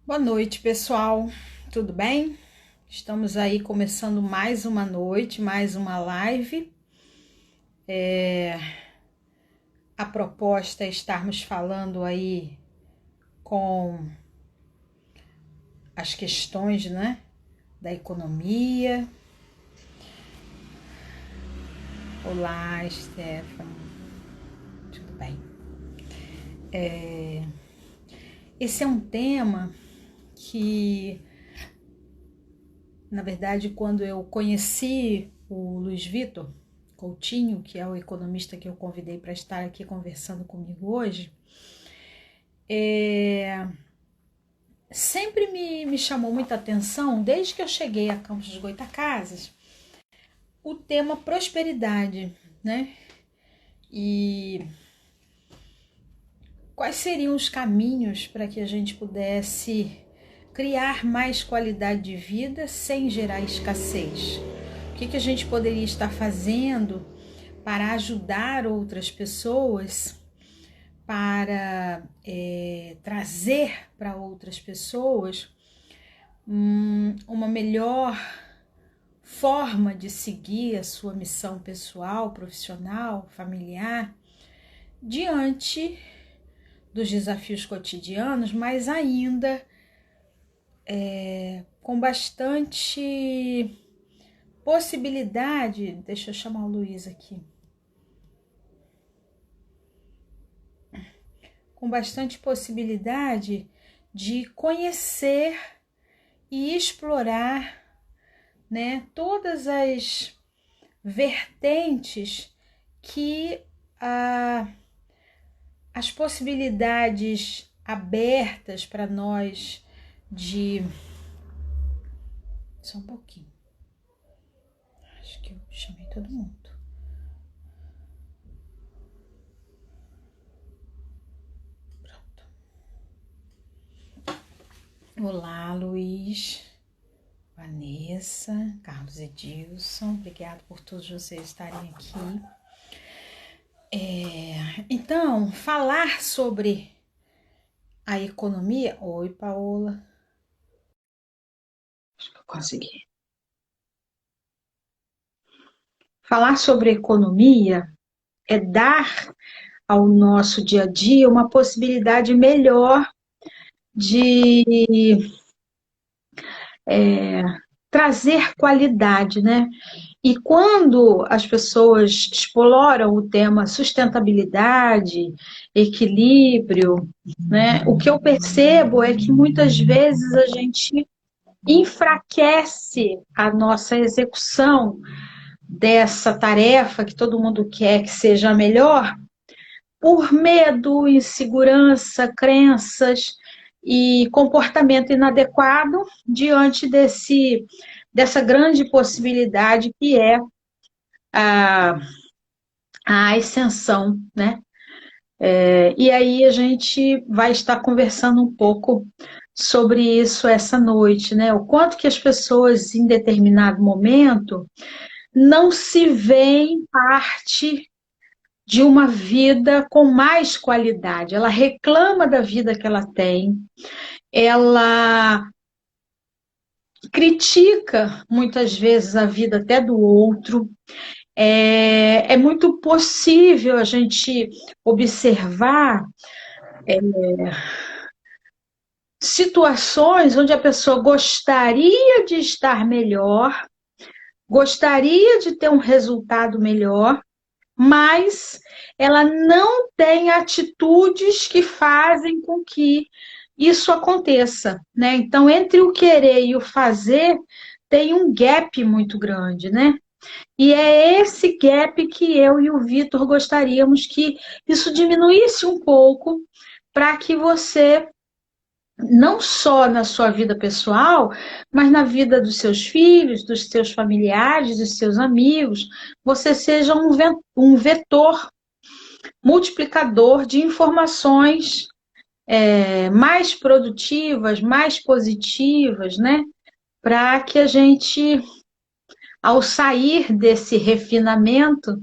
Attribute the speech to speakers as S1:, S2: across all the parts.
S1: Boa noite, pessoal. Tudo bem? Estamos aí começando mais uma noite, mais uma live. A proposta é estarmos falando aí com as questões, né, da economia. Olá, Stefano. Tudo bem? Esse é um tema que, na verdade, quando eu conheci o Luiz Vitor Coutinho, que é o economista que eu convidei para estar aqui conversando comigo hoje, sempre me chamou muita atenção, desde que eu cheguei a Campos dos Goytacazes, o tema prosperidade, né? E quais seriam os caminhos para que a gente pudesse criar mais qualidade de vida sem gerar escassez? O que a gente poderia estar fazendo para ajudar outras pessoas, para trazer para outras pessoas uma melhor forma de seguir a sua missão pessoal, profissional, familiar, diante dos desafios cotidianos, mas ainda com bastante possibilidade. Deixa eu chamar o Luiz aqui. Com bastante possibilidade de conhecer e explorar, né, todas as vertentes que as possibilidades abertas para nós de... Só um pouquinho. Acho que eu chamei todo mundo. Pronto. Olá, Luiz, Vanessa, Carlos Edilson, obrigado por todos vocês estarem aqui. Então, falar sobre a economia... Oi, Paola. Acho que eu consegui. Falar sobre economia é dar ao nosso dia a dia uma possibilidade melhor de trazer qualidade, né? E quando as pessoas exploram o tema sustentabilidade, equilíbrio, né, o que eu percebo é que muitas vezes a gente enfraquece a nossa execução dessa tarefa que todo mundo quer que seja melhor, por medo, insegurança, crenças e comportamento inadequado diante dessa grande possibilidade que é a ascensão, né? E aí a gente vai estar conversando um pouco sobre isso essa noite, né? O quanto que as pessoas, em determinado momento, não se veem parte de uma vida com mais qualidade. Ela reclama da vida que ela tem, ela critica muitas vezes a vida até do outro. É muito possível a gente observar situações onde a pessoa gostaria de estar melhor, gostaria de ter um resultado melhor, mas ela não tem atitudes que fazem com que isso aconteça, né? Então, entre o querer e o fazer, tem um gap muito grande, né? E é esse gap que eu e o Vitor gostaríamos que isso diminuísse um pouco, para que você, não só na sua vida pessoal, mas na vida dos seus filhos, dos seus familiares, dos seus amigos, você seja um vetor multiplicador de informações mais produtivas, mais positivas, né? Para que a gente, ao sair desse refinamento,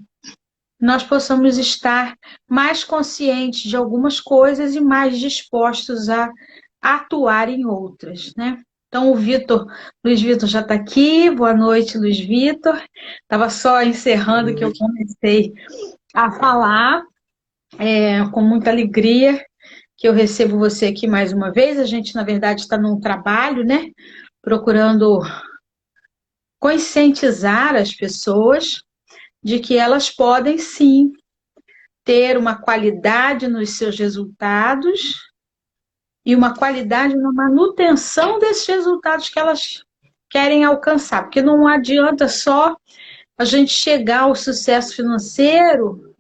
S1: nós possamos estar mais conscientes de algumas coisas e mais dispostos a atuar em outras, né? Então, Luiz Vitor já está aqui. Boa noite, Luiz Vitor. Estava só encerrando que eu comecei a falar, com muita alegria que eu recebo você aqui mais uma vez. A gente, na verdade, está num trabalho, né? Procurando conscientizar as pessoas de que elas podem sim ter uma qualidade nos seus resultados e uma qualidade na manutenção desses resultados que elas querem alcançar, porque não adianta só a gente chegar ao sucesso financeiro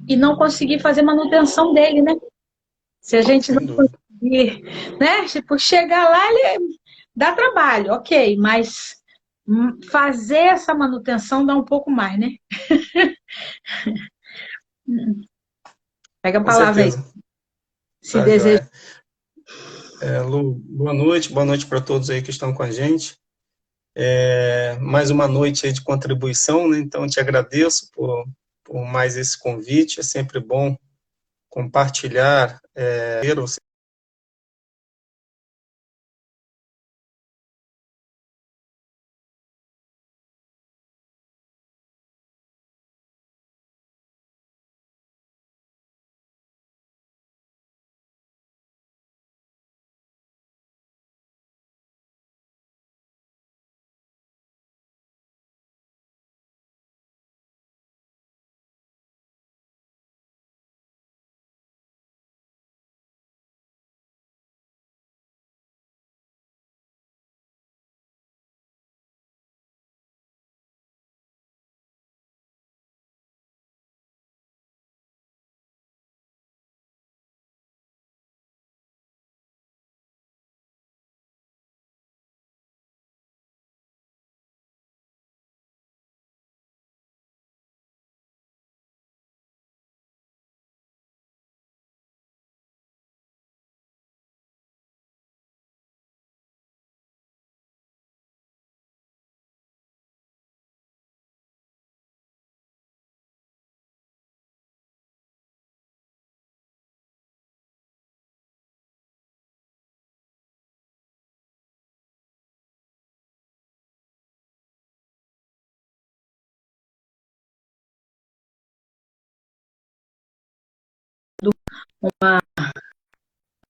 S1: e não conseguir fazer manutenção dele, né? Se a gente não conseguir, né? Tipo, chegar lá, ele dá trabalho, ok, mas fazer essa manutenção dá um pouco mais, né? Pega a
S2: Com
S1: palavra aí.
S2: certeza.
S1: Se
S2: Tá,
S1: deseja.
S2: joia. Lu, boa noite para todos aí que estão com a gente. Mais uma noite aí de contribuição, né? Então, te agradeço por mais esse convite. É sempre bom compartilhar.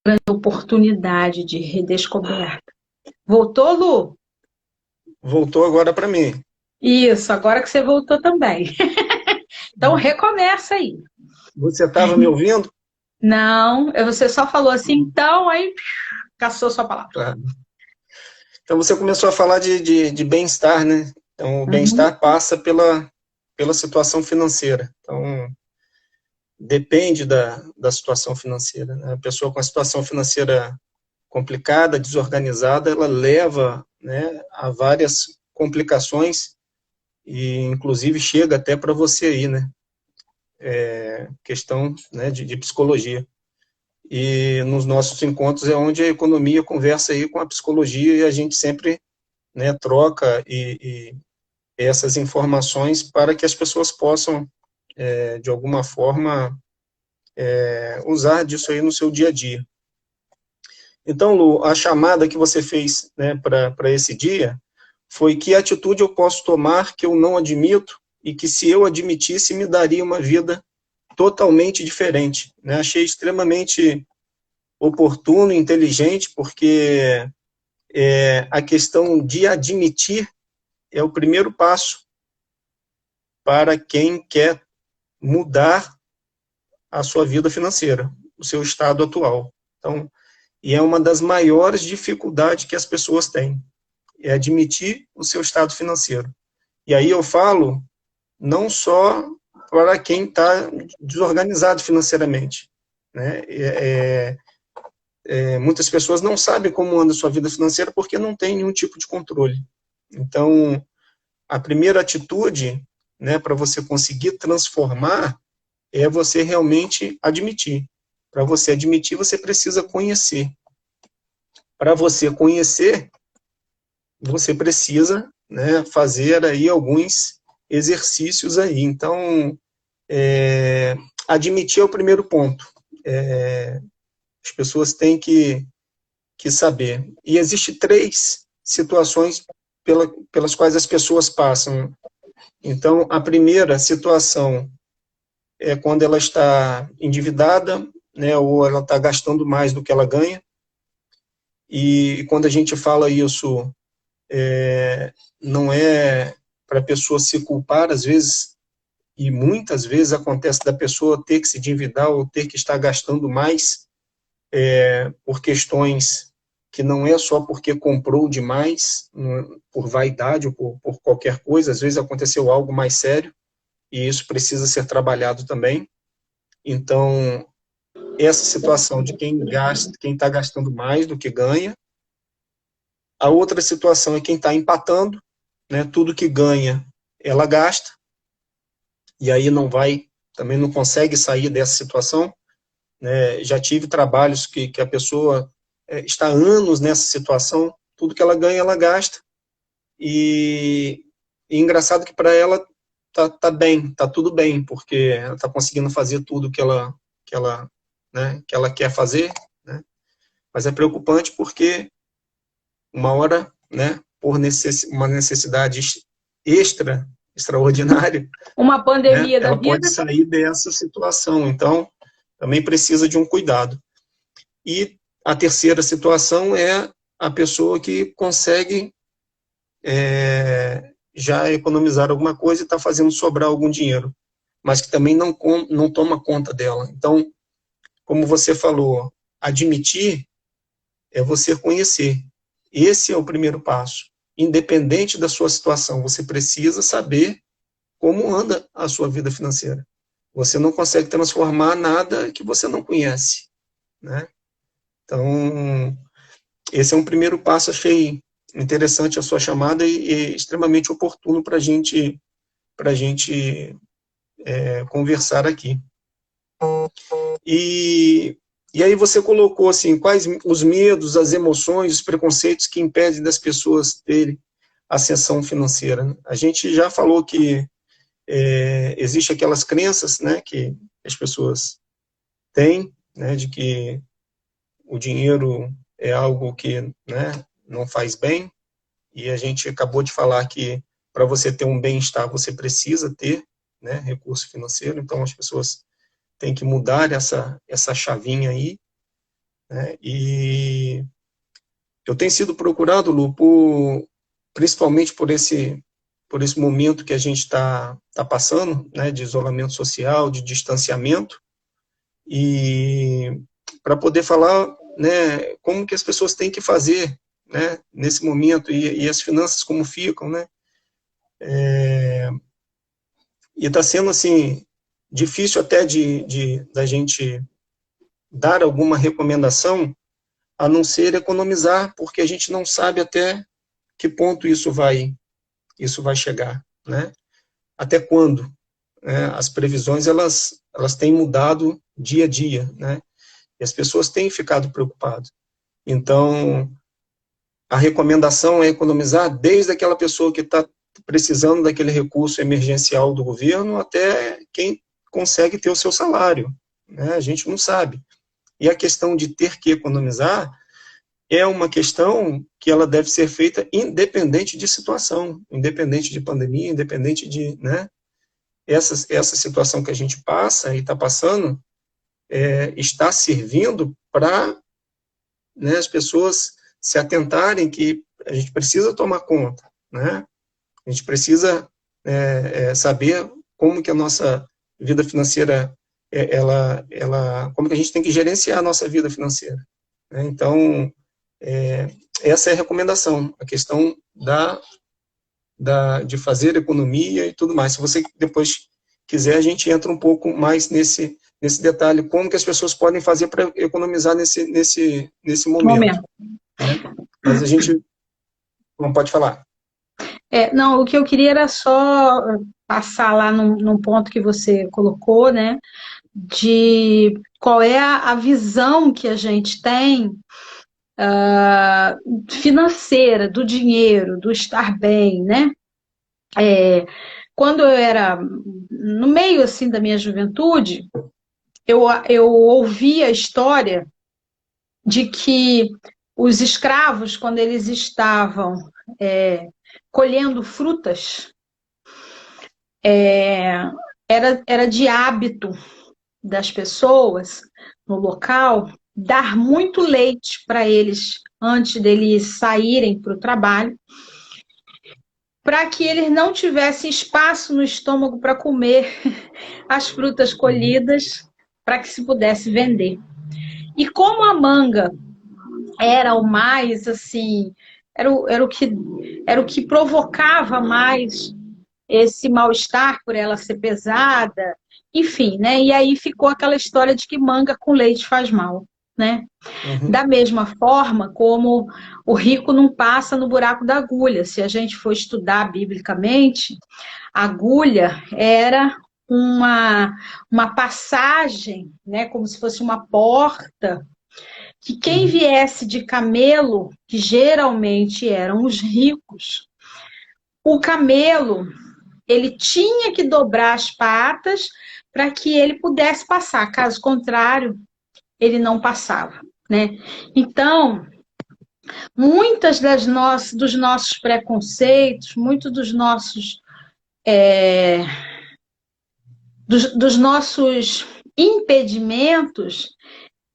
S1: Grande oportunidade de redescoberta. Voltou, Lu?
S2: Voltou agora para mim.
S1: Isso, agora que você voltou também. Então recomeça aí.
S2: Você estava me ouvindo?
S1: Não, você só falou assim, então, aí caçou sua palavra.
S2: Tá. Então, você começou a falar de bem-estar, né? Então, o bem-estar passa pela situação financeira. Então, depende da situação financeira, né? A pessoa com a situação financeira complicada, desorganizada, ela leva, né, a várias complicações e, inclusive, chega até para você aí, né? Questão, né, de psicologia. E nos nossos encontros é onde a economia conversa aí com a psicologia e a gente sempre, né, troca e essas informações para que as pessoas possam, de alguma forma, usar disso aí no seu dia a dia. Então, Lu, a chamada que você fez, né, para esse dia foi: que atitude eu posso tomar que eu não admito e que, se eu admitisse, me daria uma vida totalmente diferente, né? Achei extremamente oportuno e inteligente, porque a questão de admitir é o primeiro passo para quem quer mudar a sua vida financeira, o seu estado atual. Então, e é uma das maiores dificuldades que as pessoas têm, é admitir o seu estado financeiro. E aí eu falo não só para quem está desorganizado financeiramente, né? Muitas pessoas não sabem como anda a sua vida financeira porque não tem nenhum tipo de controle. Então, a primeira atitude, né, para você conseguir transformar é você realmente admitir. Para você admitir, você precisa conhecer. Para você conhecer, você precisa, né, fazer aí alguns exercícios aí. Então, admitir é o primeiro ponto. As pessoas têm que que saber. E existem 3 situações pelas quais as pessoas passam. Então, a primeira situação é quando ela está endividada, né, ou ela está gastando mais do que ela ganha. E quando a gente fala isso, não é para a pessoa se culpar, às vezes, e muitas vezes acontece da pessoa ter que se endividar ou ter que estar gastando mais por questões que não é só porque comprou demais, por vaidade ou por qualquer coisa, às vezes aconteceu algo mais sério, e isso precisa ser trabalhado também. Então, essa situação de quem está gastando mais do que ganha. A outra situação é quem está empatando, né, tudo que ganha, ela gasta, e aí também não consegue sair dessa situação. Né? Já tive trabalhos que a pessoa está há anos nessa situação, tudo que ela ganha, ela gasta, e engraçado que para ela tá bem, tá tudo bem, porque ela está conseguindo fazer tudo que ela quer fazer, né? Mas é preocupante porque uma hora, né, por uma necessidade extraordinária,
S1: Uma
S2: né,
S1: pandemia da
S2: ela pode
S1: vida.
S2: sair dessa situação. Então, também precisa de um cuidado. E a terceira situação é a pessoa que consegue já economizar alguma coisa e está fazendo sobrar algum dinheiro, mas que também não toma conta dela. Então, como você falou, admitir é você conhecer. Esse é o primeiro passo. Independente da sua situação, você precisa saber como anda a sua vida financeira. Você não consegue transformar nada que você não conhece, né? Então, esse é um primeiro passo. Achei interessante a sua chamada e extremamente oportuno para a gente conversar aqui. E aí você colocou assim, quais os medos, as emoções, os preconceitos que impedem das pessoas terem ascensão financeira. Né? A gente já falou que existe aquelas crenças, né, que as pessoas têm, né, de que o dinheiro é algo que, né, não faz bem, e a gente acabou de falar que para você ter um bem-estar você precisa ter, né, recurso financeiro, então as pessoas têm que mudar essa chavinha aí, né, e eu tenho sido procurado, Lu, principalmente por esse momento que a gente tá passando, né, de isolamento social, de distanciamento, e para poder falar, né, como que as pessoas têm que fazer, né, nesse momento, e as finanças como ficam, né, e está sendo, assim, difícil até da gente dar alguma recomendação, a não ser economizar, porque a gente não sabe até que ponto isso vai chegar, né? Até quando? Né? As previsões, elas têm mudado dia a dia, né? E as pessoas têm ficado preocupadas. Então, a recomendação é economizar desde aquela pessoa que está precisando daquele recurso emergencial do governo até quem consegue ter o seu salário, né? A gente não sabe. E a questão de ter que economizar é uma questão que ela deve ser feita independente de situação, independente de pandemia, independente de, né, essa situação que a gente passa e está passando, está servindo para, né, as pessoas se atentarem que a gente precisa tomar conta, né, a gente precisa saber como que a nossa vida financeira, como que a gente tem que gerenciar a nossa vida financeira, né? Então, essa é a recomendação, a questão de fazer economia e tudo mais. Se você depois quiser, a gente entra um pouco mais nesse detalhe, como que as pessoas podem fazer para economizar nesse momento. Né? Mas a gente não pode falar.
S1: Não, o que eu queria era só passar lá num ponto que você colocou, né, de qual é a visão que a gente tem financeira, do dinheiro, do estar bem, né? Quando eu era no meio assim da minha juventude, eu ouvi a história de que os escravos, quando eles estavam colhendo frutas, era de hábito das pessoas no local dar muito leite para eles antes deles saírem para o trabalho, para que eles não tivessem espaço no estômago para comer as frutas colhidas, para que se pudesse vender. E como a manga era o mais, assim, era o que provocava mais esse mal-estar por ela ser pesada, enfim, né? E aí ficou aquela história de que manga com leite faz mal, né? Da mesma forma como o rico não passa no buraco da agulha. Se a gente for estudar biblicamente, a agulha era uma passagem, né? Como se fosse uma porta, que quem viesse de camelo, que geralmente eram os ricos, o camelo, ele tinha que dobrar as patas para que ele pudesse passar. Caso contrário, ele não passava, né? Então, muitas dos nossos preconceitos, muitos dos nossos dos nossos impedimentos,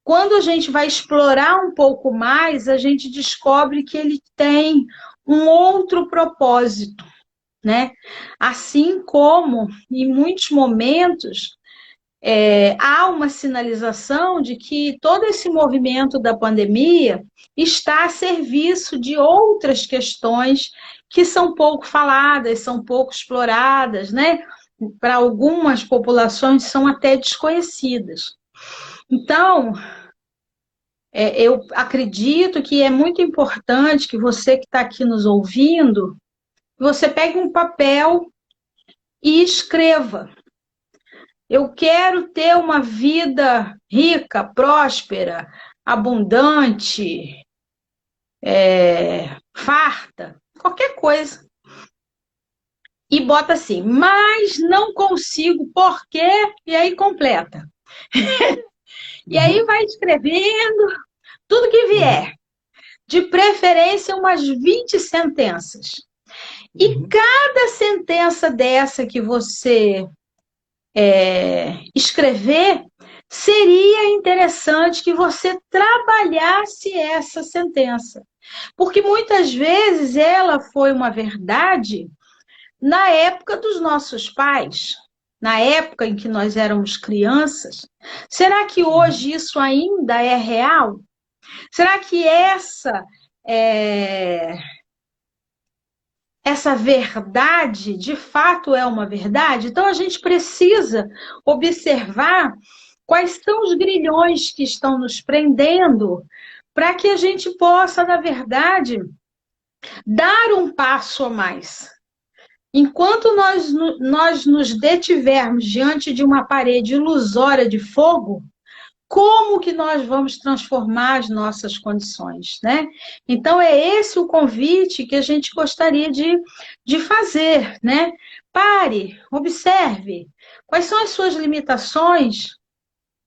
S1: quando a gente vai explorar um pouco mais, a gente descobre que ele tem um outro propósito, né? Assim como, em muitos momentos, há uma sinalização de que todo esse movimento da pandemia está a serviço de outras questões que são pouco faladas, são pouco exploradas, né? Para algumas populações são até desconhecidas. Então, eu acredito que é muito importante que você que está aqui nos ouvindo, você pegue um papel e escreva. Eu quero ter uma vida rica, próspera, abundante, farta, qualquer coisa. E bota assim, mas não consigo, por quê? E aí completa. E aí vai escrevendo tudo que vier. De preferência, umas 20 sentenças. E cada sentença dessa que você escrever, seria interessante que você trabalhasse essa sentença. Porque muitas vezes ela foi uma verdade na época dos nossos pais, na época em que nós éramos crianças. Será que hoje isso ainda é real? Será que essa verdade de fato é uma verdade? Então a gente precisa observar quais são os grilhões que estão nos prendendo para que a gente possa, na verdade, dar um passo a mais. Enquanto nós nos detivermos diante de uma parede ilusória de fogo, como que nós vamos transformar as nossas condições, né? Então, é esse o convite que a gente gostaria de fazer, né? Pare, observe quais são as suas limitações,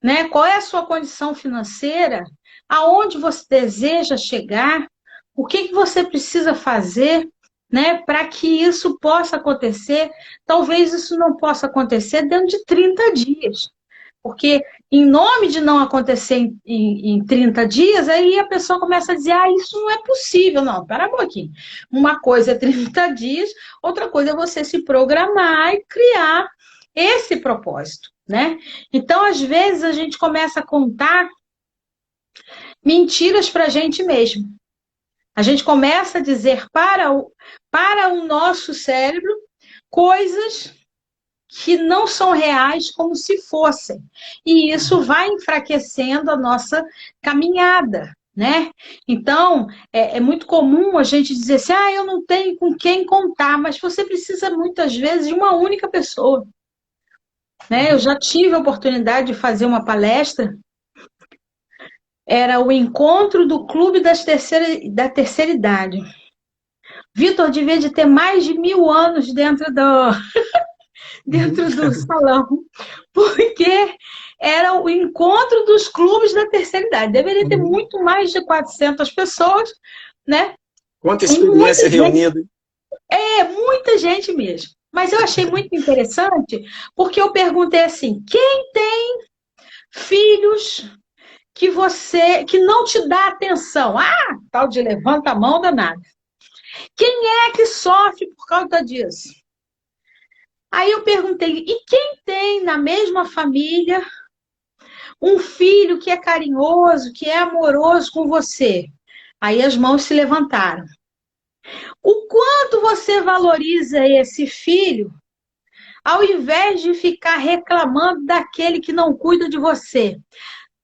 S1: né? Qual é a sua condição financeira, aonde você deseja chegar, o que você precisa fazer, né, para que isso possa acontecer. Talvez isso não possa acontecer dentro de 30 dias. Porque, em nome de não acontecer em 30 dias, aí a pessoa começa a dizer, isso não é possível. Não, pera um pouquinho. Uma coisa é 30 dias, outra coisa é você se programar e criar esse propósito, né? Então, às vezes, a gente começa a contar mentiras para a gente mesmo. A gente começa a dizer para o nosso cérebro coisas que não são reais como se fossem. E isso vai enfraquecendo a nossa caminhada, né? Então, é muito comum a gente dizer assim, eu não tenho com quem contar, mas você precisa muitas vezes de uma única pessoa, né? Eu já tive a oportunidade de fazer uma palestra, era o encontro do clube da terceira idade. Vitor devia de ter mais de 1000 anos dentro do salão, porque era o encontro dos clubes da terceira idade. Deveria ter muito mais de 400 pessoas, né?
S2: Quanta experiência reunida.
S1: Muita gente mesmo. Mas eu achei muito interessante, porque eu perguntei assim: quem tem filhos que não te dá atenção? Ah, tal de levanta a mão danada. Quem é que sofre por causa disso? Aí eu perguntei: e quem tem na mesma família um filho que é carinhoso, que é amoroso com você? Aí as mãos se levantaram. O quanto você valoriza esse filho, ao invés de ficar reclamando daquele que não cuida de você?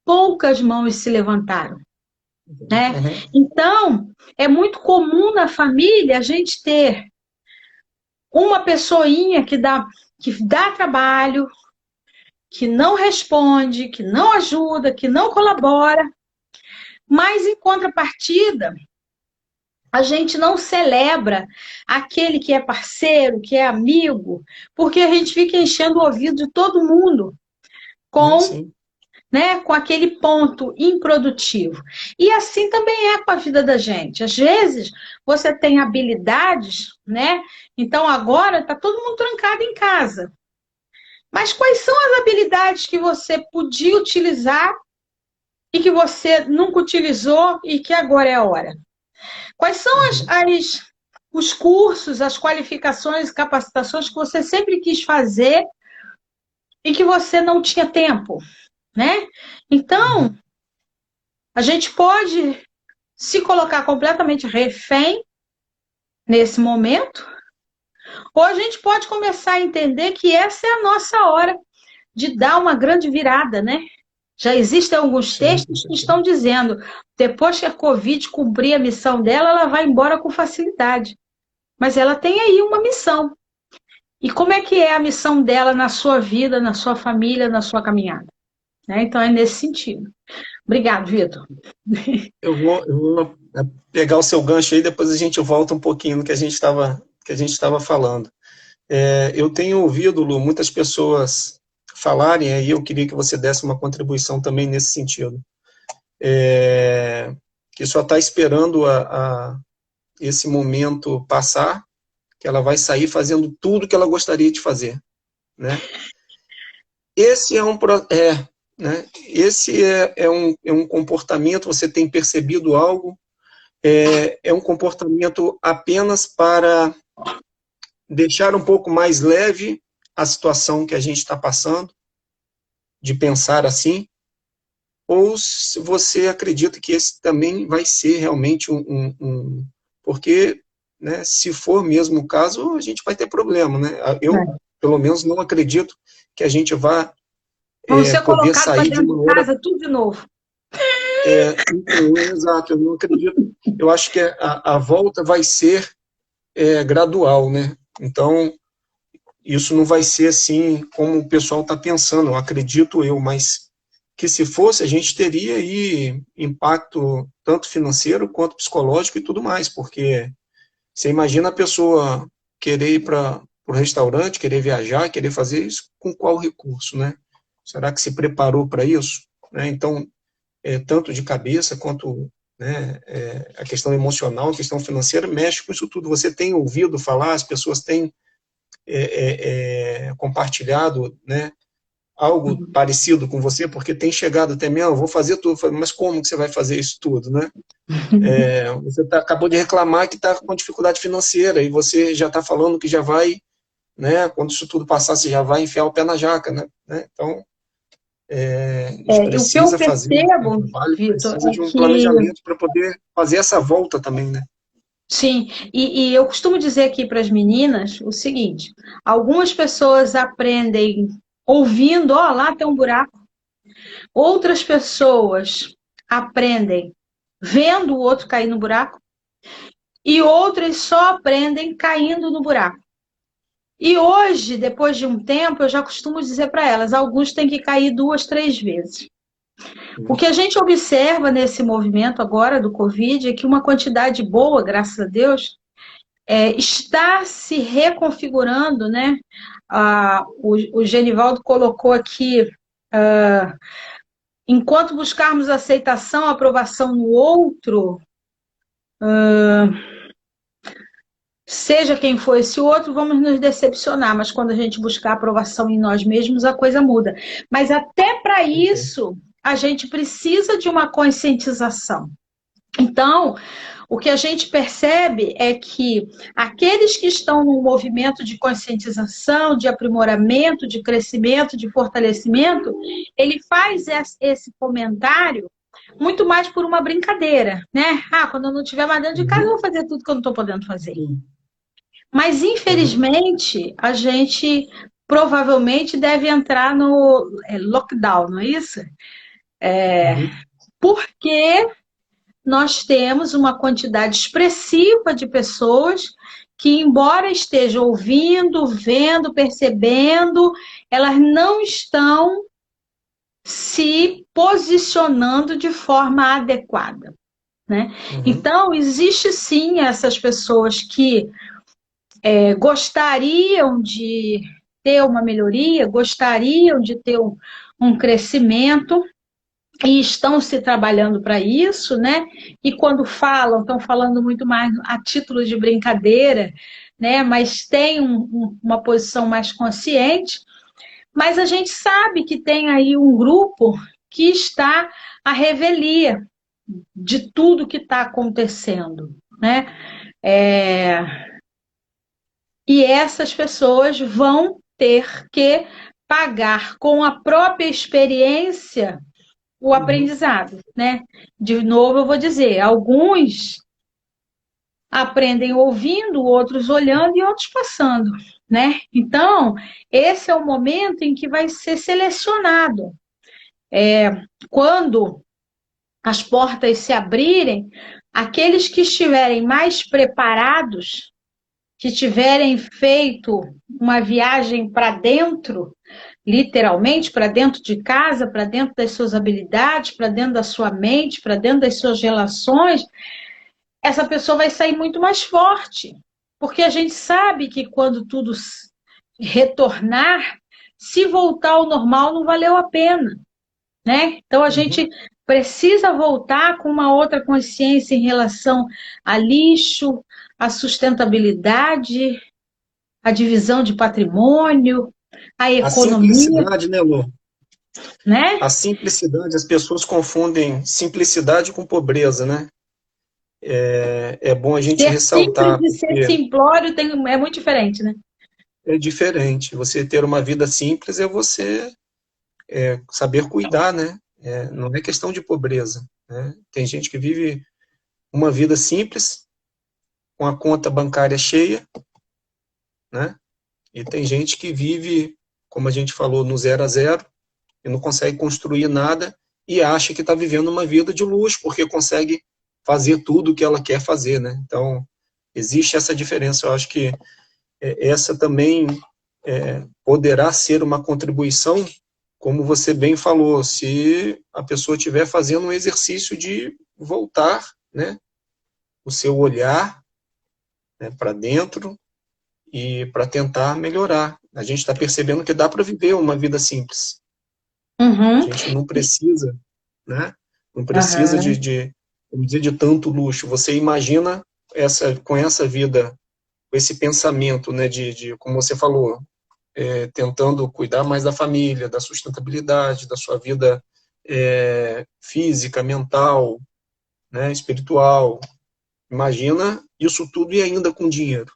S1: Poucas mãos se levantaram, né? Então, é muito comum na família a gente ter uma pessoinha que dá trabalho, que não responde, que não ajuda, que não colabora, mas em contrapartida, a gente não celebra aquele que é parceiro, que é amigo, porque a gente fica enchendo o ouvido de todo mundo com, né, com aquele ponto improdutivo. E assim também é com a vida da gente. Às vezes, você tem habilidades, né? Então, agora está todo mundo trancado em casa. Mas quais são as habilidades que você podia utilizar e que você nunca utilizou e que agora é a hora? Quais são os cursos, as qualificações e capacitações que você sempre quis fazer e que você não tinha tempo, né? Então, a gente pode se colocar completamente refém nesse momento, ou a gente pode começar a entender que essa é a nossa hora de dar uma grande virada, né? Já existem alguns textos que estão dizendo, depois que a Covid cumprir a missão dela, ela vai embora com facilidade. Mas ela tem aí uma missão. E como é que é a missão dela na sua vida, na sua família, na sua caminhada? Né? Então, é nesse sentido. Obrigado, Vitor.
S2: Eu vou pegar o seu gancho aí, depois a gente volta um pouquinho no que a gente estava falando. Eu tenho ouvido, Lu, muitas pessoas falarem, aí eu queria que você desse uma contribuição também nesse sentido, que só está esperando esse momento passar, que ela vai sair fazendo tudo que ela gostaria de fazer, né? Esse é um comportamento, você tem percebido algo, é um comportamento apenas para deixar um pouco mais leve a situação que a gente está passando, de pensar assim, ou se você acredita que esse também vai ser realmente porque, né, se for mesmo o caso, a gente vai ter problema, né? Eu, pelo menos, não acredito que a gente vá poder sair de uma hora...
S1: casa tudo de novo.
S2: Exato, eu não acredito. Eu acho que a volta vai ser gradual, né? Então, isso não vai ser assim como o pessoal está pensando, acredito eu, mas que se fosse, a gente teria aí impacto tanto financeiro quanto psicológico e tudo mais, porque você imagina a pessoa querer ir para o restaurante, querer viajar, querer fazer isso, com qual recurso, né? Será que se preparou para isso? Né? Então, tanto de cabeça quanto, né, a questão emocional, a questão financeira, mexe com isso tudo. Você tem ouvido falar, as pessoas têm compartilhado, né, algo parecido com você, porque tem chegado até mim, eu vou fazer tudo, mas como que você vai fazer isso tudo, né? Você acabou de reclamar que está com dificuldade financeira, e você já está falando que já vai, né, quando isso tudo passar, você já vai enfiar o pé na jaca, né? Então, a gente precisa fazer um trabalho, precisa de um planejamento para poder fazer essa volta também, né?
S1: Sim, e eu costumo dizer aqui para as meninas o seguinte: algumas pessoas aprendem ouvindo, ó, lá tem um buraco. Outras pessoas aprendem vendo o outro cair no buraco. E outras só aprendem caindo no buraco. E hoje, depois de um tempo, eu já costumo dizer para elas, alguns têm que cair 2, 3 vezes. O que a gente observa nesse movimento agora do Covid é que uma quantidade boa, graças a Deus, está se reconfigurando, né? O Genivaldo colocou aqui Enquanto buscarmos aceitação, aprovação no outro, seja quem for esse outro, vamos nos decepcionar, mas quando a gente buscar aprovação em nós mesmos, a coisa muda. Mas até para isso, a gente precisa de uma conscientização. Então, o que a gente percebe é que aqueles que estão no movimento de conscientização, de aprimoramento, de crescimento, de fortalecimento, ele faz esse comentário muito mais por uma brincadeira, né? Quando eu não estiver mais dentro de casa, eu vou fazer tudo que eu não estou podendo fazer. Mas, infelizmente, a gente provavelmente deve entrar no lockdown, não é isso? Porque nós temos uma quantidade expressiva de pessoas que, embora estejam ouvindo, vendo, percebendo, elas não estão se posicionando de forma adequada, né? Então, existe sim essas pessoas que gostariam de ter uma melhoria, gostariam de ter um crescimento, e estão se trabalhando para isso, né? E quando falam, estão falando muito mais a título de brincadeira, né? Mas tem uma posição mais consciente. Mas a gente sabe que tem aí um grupo que está à revelia de tudo que está acontecendo, né? E essas pessoas vão ter que pagar com a própria experiência o aprendizado, né? De novo, eu vou dizer, alguns aprendem ouvindo, outros olhando e outros passando, né? Então, esse é o momento em que vai ser selecionado. Quando as portas se abrirem, aqueles que estiverem mais preparados, que tiverem feito uma viagem para dentro, literalmente, para dentro de casa, para dentro das suas habilidades, para dentro da sua mente, para dentro das suas relações, essa pessoa vai sair muito mais forte. Porque a gente sabe que quando tudo retornar, se voltar ao normal, não valeu a pena, né? Então a gente precisa voltar com uma outra consciência em relação a lixo, a sustentabilidade, a divisão de patrimônio, a economia.
S2: A simplicidade, né, Lu?
S1: Né?
S2: A simplicidade, as pessoas confundem simplicidade com pobreza, né? É bom a gente ressaltar.
S1: Simples e ser simplório é muito diferente, né?
S2: É diferente. Você ter uma vida simples é você saber cuidar, né? Não é questão de pobreza, né? Tem gente que vive uma vida simples, com a conta bancária cheia, né? E tem gente que vive, como a gente falou, no 0 a 0 e não consegue construir nada e acha que está vivendo uma vida de luxo, porque consegue fazer tudo o que ela quer fazer, né? Então, existe essa diferença. Eu acho que essa também poderá ser uma contribuição, como você bem falou, se a pessoa estiver fazendo um exercício de voltar, né, o seu olhar, né, para dentro e para tentar melhorar. A gente está percebendo que dá para viver uma vida simples. A gente não precisa, né, não precisa de tanto luxo. Você imagina com essa vida, com esse pensamento, né, como você falou, tentando cuidar mais da família, da sustentabilidade, da sua vida física, mental, né, espiritual. Imagina isso tudo e ainda com dinheiro,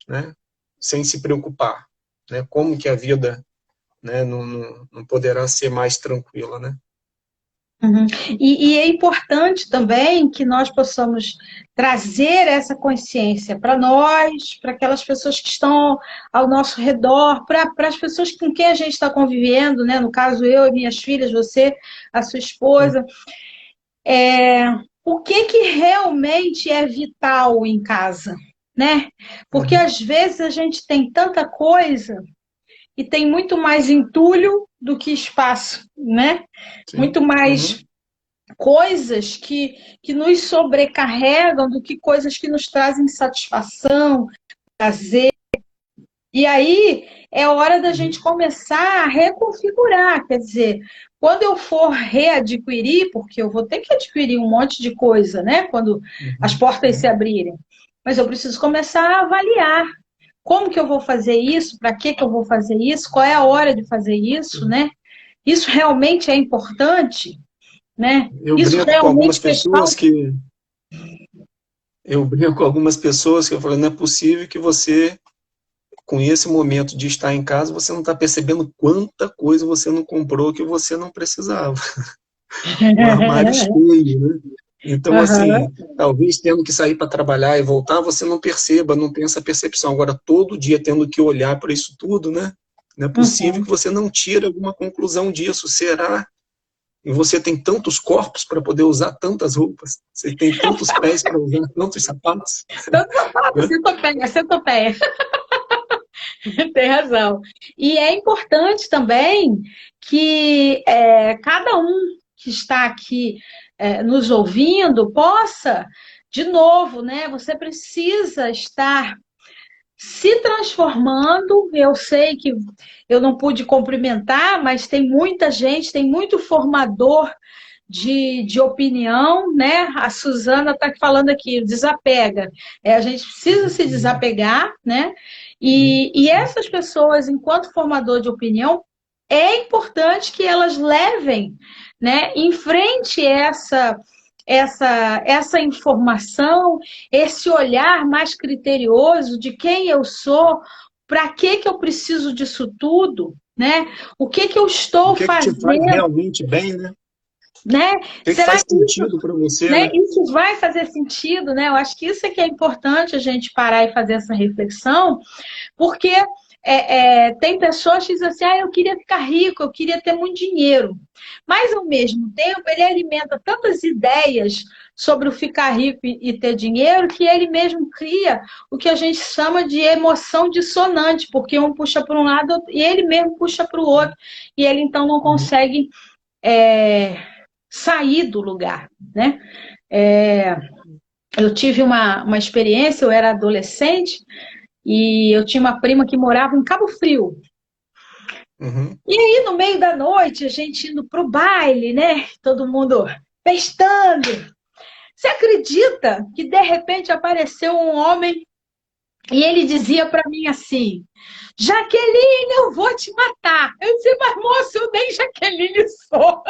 S2: né, sem se preocupar, né, como que a vida, né, não poderá ser mais tranquila, né?
S1: E é importante também que nós possamos trazer essa consciência para nós, para aquelas pessoas que estão ao nosso redor, para as pessoas com quem a gente está convivendo, né? No caso, eu e minhas filhas, você, a sua esposa. O que realmente é vital em casa, né? Porque às vezes a gente tem tanta coisa e tem muito mais entulho do que espaço, né? Sim. Muito mais coisas que nos sobrecarregam do que coisas que nos trazem satisfação, prazer. E aí é hora da gente começar a reconfigurar, quer dizer, quando eu for readquirir, porque eu vou ter que adquirir um monte de coisa, né? Quando as
S2: Uhum.
S1: portas se abrirem, mas eu preciso começar a avaliar como que eu vou fazer isso, para que eu vou fazer isso, qual é a hora de fazer isso, né? Isso realmente é importante, né?
S2: Eu
S1: Isso
S2: brinco com algumas
S1: realmente fez
S2: pessoas
S1: falta.
S2: que eu brinco com algumas pessoas que eu falo, não é possível que você, com esse momento de estar em casa, você não está percebendo quanta coisa você não comprou que você não precisava. O armário cheio, né? Então,
S1: Aham,
S2: assim, talvez tendo que sair para trabalhar e voltar, você não perceba, não tenha essa percepção. Agora, todo dia tendo que olhar para isso tudo, né? Não é possível
S1: uhum.
S2: que você não tire alguma conclusão disso. Será? E você tem tantos corpos para poder usar tantas roupas. Você tem tantos pés para usar tantos sapatos.
S1: Então,
S2: Né?
S1: centopeia, centopeia. Tem razão. E é importante também que cada um que está aqui nos ouvindo possa, de novo, né? Você precisa estar se transformando. Eu sei que eu não pude cumprimentar, mas tem muita gente, tem muito formador de opinião, né? A Suzana está falando aqui, desapega. A gente precisa se desapegar, né? E essas pessoas, enquanto formador de opinião, é importante que elas levem, né, em frente essa informação, esse olhar mais criterioso de quem eu sou, para que eu preciso disso tudo, né? O que eu
S2: O
S1: estou
S2: que é que te faz
S1: fazendo,
S2: realmente bem, né? O
S1: né?
S2: que é que
S1: Será
S2: faz
S1: que isso,
S2: sentido para você,
S1: né,
S2: né?
S1: isso vai fazer sentido, né? Eu acho que isso é que é importante a gente parar e fazer essa reflexão, porque tem pessoas que dizem assim, eu queria ficar rico, eu queria ter muito dinheiro. Mas, ao mesmo tempo, ele alimenta tantas ideias sobre o ficar rico e ter dinheiro, que ele mesmo cria o que a gente chama de emoção dissonante, porque um puxa para um lado e ele mesmo puxa para o outro. E ele, então, não
S2: Uhum.
S1: consegue sair do lugar, né? É, eu tive uma experiência, eu era adolescente, e eu tinha uma prima que morava em Cabo Frio.
S2: Uhum.
S1: E aí, no meio da noite, a gente indo pro baile, né? Todo mundo festando. Você acredita que de repente apareceu um homem e ele dizia para mim assim: Jaqueline, eu vou te matar. Eu disse, mas moço, eu nem Jaqueline sou.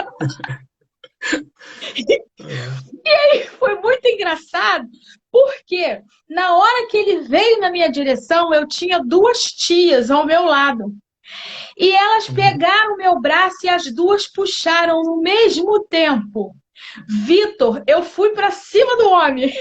S2: É.
S1: E foi muito engraçado, porque na hora que ele veio na minha direção, eu tinha duas tias ao meu lado. E elas
S2: Uhum.
S1: pegaram o meu braço e as duas puxaram no mesmo tempo. Vitor, eu fui para cima do homem.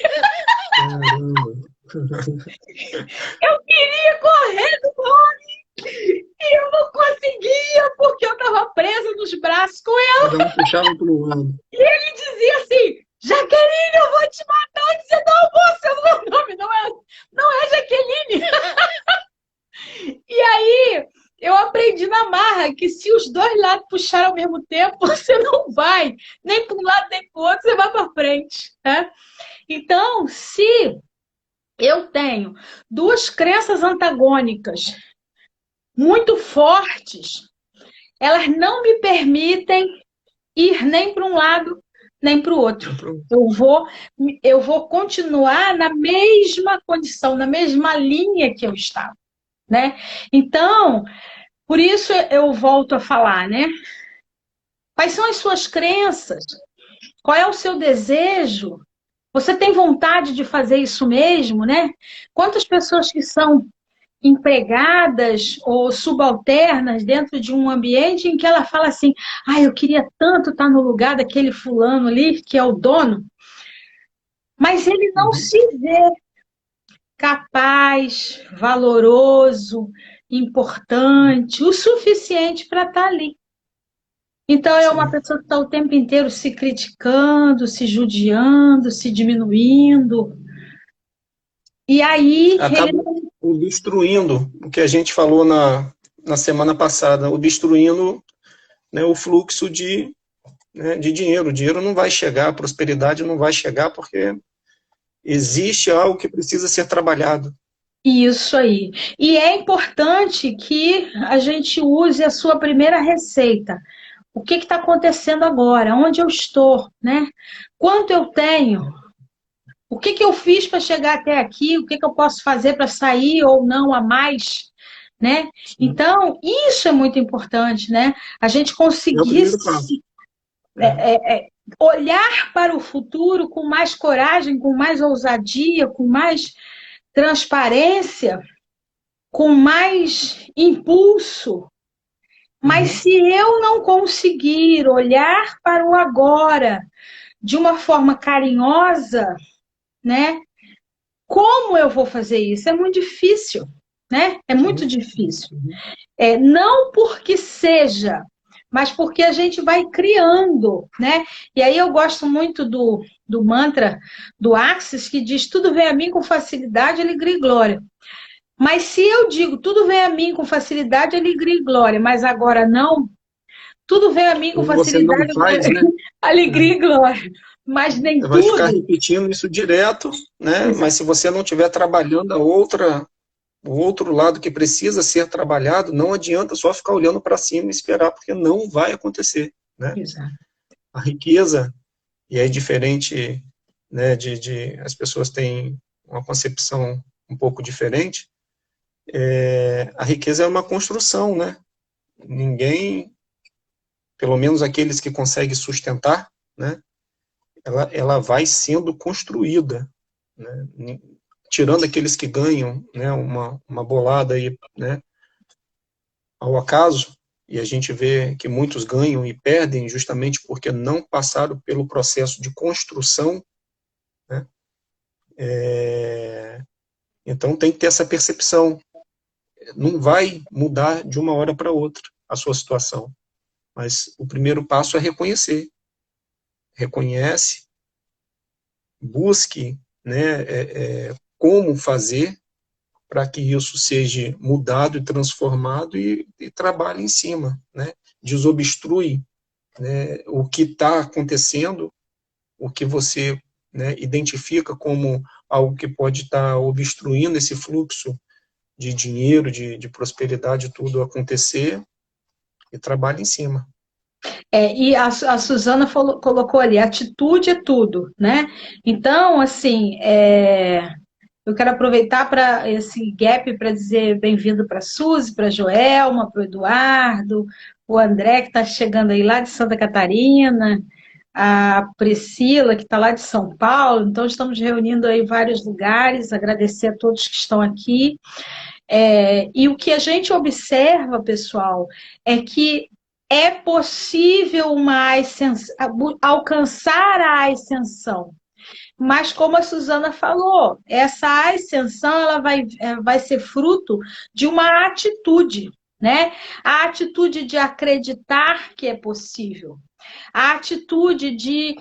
S2: Caramba.
S1: Eu queria correr do homem e eu não conseguia porque eu estava presa nos braços com ele.
S2: Cada um puxava para um lado.
S1: Ele dizia assim: Jaqueline, eu vou te matar. Eu dizia: não, moça, meu nome não é Jaqueline. E aí eu aprendi na marra que se os dois lados puxarem ao mesmo tempo, você não vai nem para um lado nem para o outro, você vai para frente. Né? Então, se eu tenho duas crenças antagônicas muito fortes, elas não me permitem ir nem para um lado nem para o outro. Eu vou continuar na mesma condição, na mesma linha que eu estava. Né? Então, por isso eu volto a falar, né? Quais são as suas crenças? Qual é o seu desejo? Você tem vontade de fazer isso mesmo, né? Quantas pessoas que são empregadas ou subalternas dentro de um ambiente em que ela fala assim: eu queria tanto estar no lugar daquele fulano ali, que é o dono, mas ele não
S2: Uhum.
S1: se vê capaz, valoroso, importante, o suficiente para estar ali. Então, é uma
S2: Sim.
S1: pessoa que está o tempo inteiro se criticando, se judiando, se diminuindo. E aí, ele
S2: Acaba obstruindo o que a gente falou na semana passada, obstruindo, né, o fluxo de dinheiro. O dinheiro não vai chegar, a prosperidade não vai chegar porque existe algo que precisa ser trabalhado.
S1: Isso aí. E é importante que a gente use a sua primeira receita. O que está acontecendo agora? Onde eu estou, né? Quanto eu tenho? O que eu fiz para chegar até aqui? O que eu posso fazer para sair ou não a mais, né?
S2: Sim.
S1: Então, isso é muito importante, né? A gente
S2: É o
S1: conseguir
S2: primeiro passo. É.
S1: olhar para o futuro com mais coragem, com mais ousadia, com mais transparência, com mais impulso. Mas
S2: Uhum.
S1: se eu não conseguir olhar para o agora de uma forma carinhosa, né? Como eu vou fazer isso? É muito difícil, né? É muito
S2: Sim.
S1: difícil.
S2: Uhum.
S1: Não porque seja, mas porque a gente vai criando, né? E aí eu gosto muito do mantra do Axis, que diz: tudo vem a mim com facilidade, alegria e glória. Mas se eu digo tudo vem a mim com facilidade, alegria e glória, mas agora não, tudo vem a mim com
S2: Quando você não
S1: facilidade,
S2: faz, né?
S1: alegria
S2: É.
S1: e glória, mas nem
S2: Você vai ficar
S1: tudo.
S2: repetindo isso direto, né? Mas
S1: Exato.
S2: se você não estiver trabalhando o outro lado que precisa ser trabalhado, não adianta só ficar olhando para cima e esperar, porque não vai acontecer, né?
S1: Exato.
S2: A riqueza, e é diferente, né, as pessoas têm uma concepção um pouco diferente, a riqueza é uma construção, né? Ninguém, pelo menos aqueles que conseguem sustentar, né? Ela vai sendo construída, né? Tirando aqueles que ganham, né, uma bolada aí, né, ao acaso, e a gente vê que muitos ganham e perdem justamente porque não passaram pelo processo de construção, né? Então tem que ter essa percepção. Não vai mudar de uma hora para outra a sua situação, mas o primeiro passo é reconhecer. Reconhece, busque, né, como fazer para que isso seja mudado e transformado e trabalhe em cima, né? Desobstrui, né, o que está acontecendo, o que você, né, identifica como algo que pode estar obstruindo esse fluxo de dinheiro, de prosperidade, tudo acontecer, e trabalhe em cima.
S1: E a Suzana colocou ali, atitude é tudo, né? Então, assim, eu quero aproveitar para esse gap para dizer bem-vindo para a Suzy, para a Joelma, para o Eduardo, o André, que está chegando aí lá de Santa Catarina, a Priscila, que está lá de São Paulo. Então, estamos reunindo aí vários lugares, agradecer a todos que estão aqui. E o que a gente observa, pessoal, é que é possível alcançar a ascensão. Mas, como a Suzana falou, essa ascensão ela vai ser fruto de uma atitude, né? A atitude de acreditar que é possível, a atitude de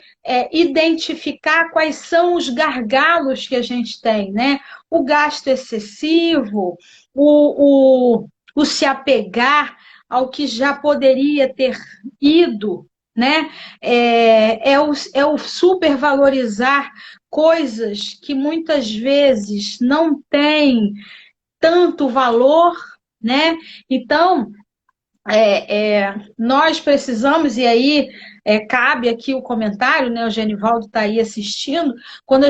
S1: identificar quais são os gargalos que a gente tem, né? O gasto excessivo, o se apegar ao que já poderia ter ido, né? É o supervalorizar coisas que muitas vezes não têm tanto valor, né? Então, nós precisamos, e aí cabe aqui o comentário, né? O Genivaldo está aí assistindo. Quando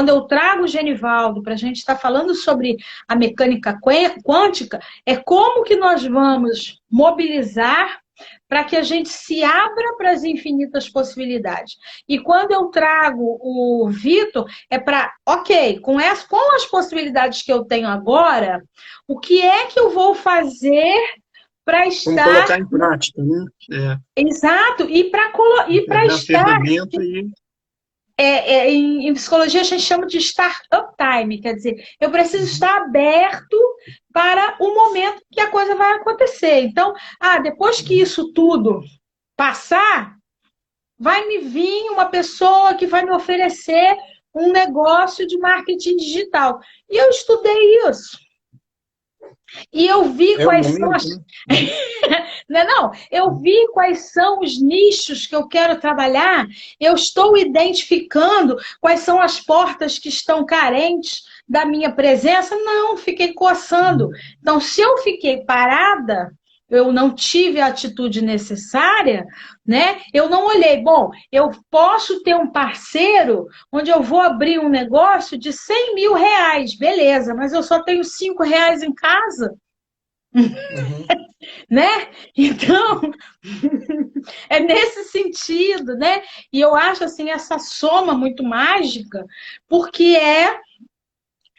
S1: eu trago o Genivaldo para a gente estar falando sobre a mecânica quântica, é como que nós vamos mobilizar para que a gente se abra para as infinitas possibilidades. E quando eu trago o Vitor, é para, ok, com as possibilidades que eu tenho agora, o que é que eu vou fazer para
S2: Como
S1: estar.
S2: colocar em prática, né?
S1: Exato, e para
S2: Pegar a
S1: estar.
S2: ferramenta e...
S1: Em psicologia a gente chama de start-up time, quer dizer, eu preciso
S2: Uhum.
S1: estar aberto para o momento que a coisa vai acontecer. Então, depois que isso tudo passar, vai me vir uma pessoa que vai me oferecer um negócio de marketing digital. E eu estudei isso. E eu vi
S2: É o
S1: quais são as.
S2: momento, né?
S1: Não, não, eu vi quais são os nichos que eu quero trabalhar, eu estou identificando quais são as portas que estão carentes da minha presença. Não, fiquei coçando.
S2: Uhum.
S1: Então, se eu fiquei parada, eu não tive a atitude necessária, né? Eu não olhei, bom, eu posso ter um parceiro onde eu vou abrir um negócio de 100 mil reais, beleza, mas eu só tenho 5 reais em casa,
S2: Uhum.
S1: né? Então, é nesse sentido, né? E eu acho assim essa soma muito mágica, porque é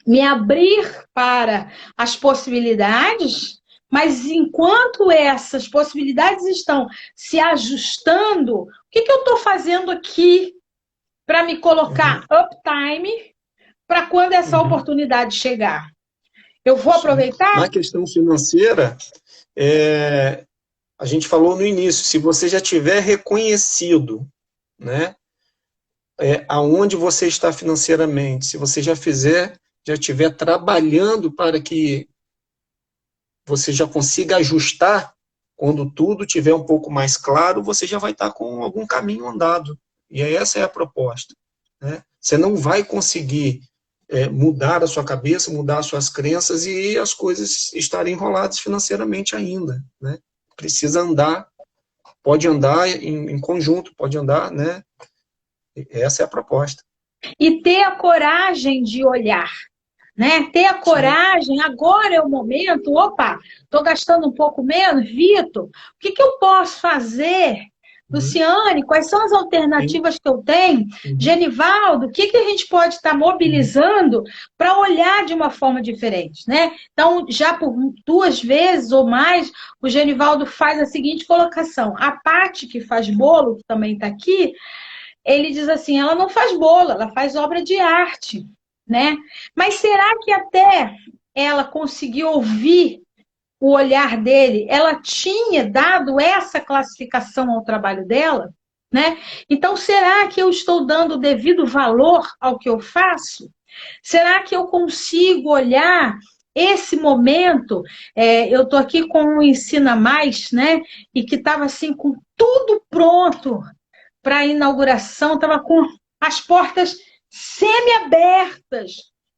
S1: me abrir para as possibilidades, mas enquanto essas possibilidades estão se ajustando, o que que eu estou fazendo aqui para me colocar
S2: Uhum.
S1: uptime para quando essa
S2: Uhum.
S1: oportunidade chegar? Eu vou
S2: Isso aí.
S1: aproveitar?
S2: Na questão financeira, é, a gente falou no início, se você já tiver reconhecido, né, aonde você está financeiramente, se você já estiver trabalhando para que você já consiga ajustar, quando tudo tiver um pouco mais claro, você já vai estar com algum caminho andado. E aí essa é a proposta, né? Você não vai conseguir mudar a sua cabeça, mudar as suas crenças e as coisas estarem enroladas financeiramente ainda, né? Precisa andar, pode andar em conjunto, pode andar, né? Essa é a proposta.
S1: E ter a coragem de olhar, né? Ter a
S2: Sim.
S1: coragem, agora é o momento, opa, estou gastando um pouco menos, Vitor, o que que eu posso fazer?
S2: Uhum.
S1: Luciane, quais são as
S2: Sim.
S1: alternativas que eu tenho?
S2: Uhum.
S1: Genivaldo, o que que a gente pode estar
S2: Uhum.
S1: mobilizando para olhar de uma forma diferente, né? Então, já por 2 vezes ou mais, o Genivaldo faz a seguinte colocação. A Paty, que faz bolo, que também está aqui, ele diz assim, ela não faz bolo, ela faz obra de arte, né? Mas será que até ela conseguiu ouvir o olhar dele? Ela tinha dado essa classificação ao trabalho dela, né? Então, será que eu estou dando o devido valor ao que eu faço? Será que eu consigo olhar esse momento? Eu estou aqui com um Ensina Mais, né? E que estava assim com tudo pronto para a inauguração, estava com as portas semi-abertas,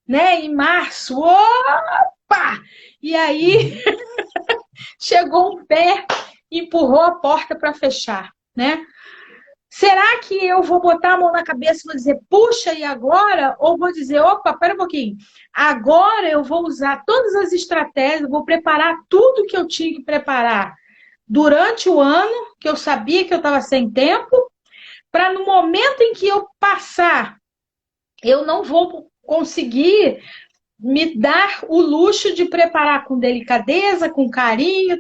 S1: né? Em março. Opa! E aí
S2: Uhum.
S1: chegou um pé, empurrou a porta para fechar, né? Será que eu vou botar a mão na cabeça e vou dizer, puxa, e agora? Ou vou dizer, opa, pera um pouquinho, agora eu vou usar todas as estratégias, vou preparar tudo que eu tinha que preparar durante o ano, que eu sabia que eu estava sem tempo, para no momento em que eu passar, eu não vou conseguir me dar o luxo de preparar com delicadeza, com carinho,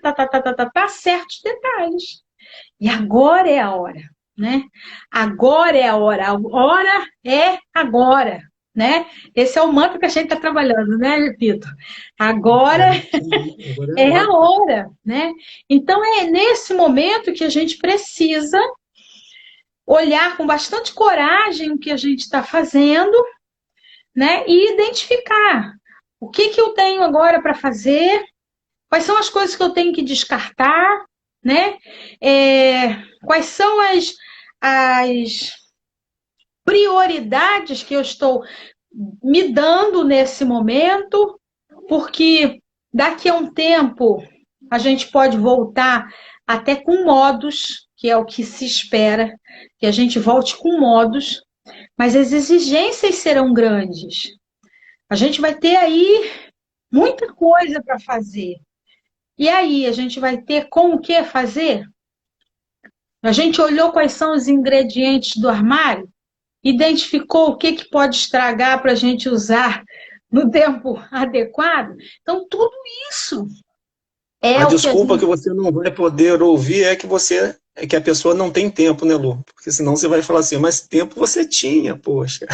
S1: certos detalhes. E agora é a hora, né? Agora é a hora é agora, né? Esse é o mantra que a gente está trabalhando, né, Repito? Agora
S2: Agora é a
S1: é a
S2: hora.
S1: hora, né? Então é nesse momento que a gente precisa olhar com bastante coragem o que a gente está fazendo, né? E identificar o que que eu tenho agora para fazer, quais são as coisas que eu tenho que descartar, né? Quais são as prioridades que eu estou me dando nesse momento, porque daqui a um tempo a gente pode voltar até com modos, que é o que se espera, que a gente volte com modos, mas as exigências serão grandes. A gente vai ter aí muita coisa para fazer. E aí, a gente vai ter com o que fazer? A gente olhou quais são os ingredientes do armário, identificou o que, que pode estragar para a gente usar no tempo adequado. Então, tudo isso
S2: A
S1: é o que a
S2: desculpa que
S1: gente.
S2: você não vai poder ouvir é que a pessoa não tem tempo, né, Lu? Porque senão você vai falar assim, mas tempo você tinha, poxa,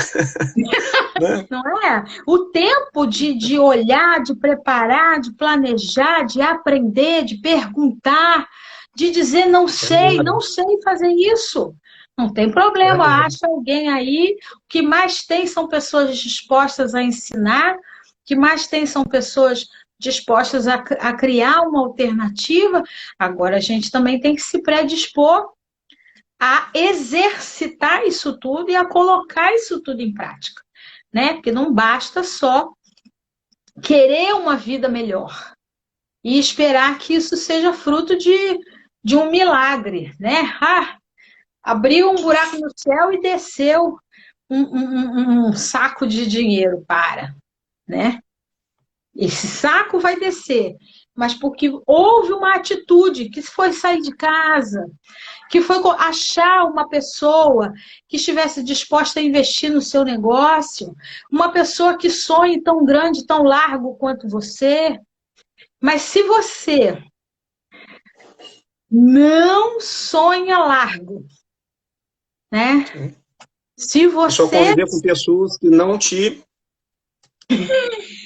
S2: né?
S1: Não é? O tempo de olhar, de preparar, de planejar, de aprender, de perguntar, de dizer não
S2: É
S1: sei,
S2: agora,
S1: não sei fazer isso. Não tem
S2: é
S1: problema,
S2: agora.
S1: acha alguém aí. O que mais tem são pessoas dispostas a ensinar, o que mais tem são pessoas dispostas a criar uma alternativa, agora a gente também tem que se predispor a exercitar isso tudo e a colocar isso tudo em prática, né? Porque não basta só querer uma vida melhor e esperar que isso seja fruto de um milagre, né? Abriu um buraco no céu e desceu um saco de dinheiro né? Esse saco vai descer, mas porque houve uma atitude, que foi sair de casa, que foi achar uma pessoa que estivesse disposta a investir no seu negócio, uma pessoa que sonhe tão grande, tão largo quanto você. Mas se você não sonha largo, né?
S2: Sim.
S1: Se você...
S2: Só conviver com pessoas que não te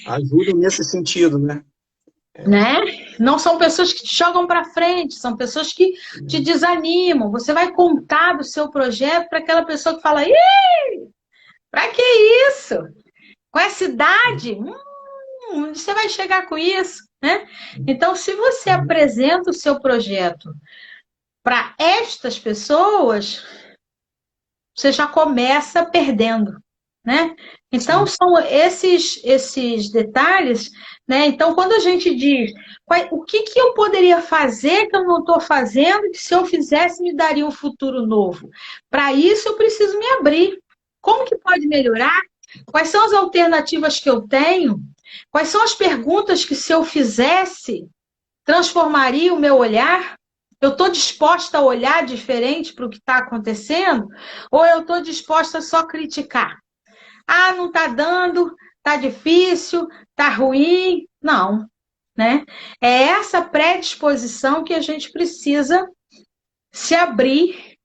S2: ajudam nesse sentido, né?
S1: Não são pessoas que te jogam para frente, são pessoas que te desanimam. Você vai contar do seu projeto para aquela pessoa que fala: ih, para que isso? Com essa idade? Onde você vai chegar com isso? Né? Então, se você apresenta o seu projeto para estas pessoas, você já começa perdendo, né? Então, são esses detalhes, né? Então, quando a gente diz o que eu poderia fazer que eu não estou fazendo, que se eu fizesse me daria um futuro novo. Para isso, eu preciso me abrir. Como que pode melhorar? Quais são as alternativas que eu tenho? Quais são as perguntas que, se eu fizesse, transformaria o meu olhar? Eu estou disposta a olhar diferente para o que está acontecendo? Ou eu estou disposta a só criticar? Não está dando, está difícil, está ruim. Não, né? É essa predisposição que a gente precisa se abrir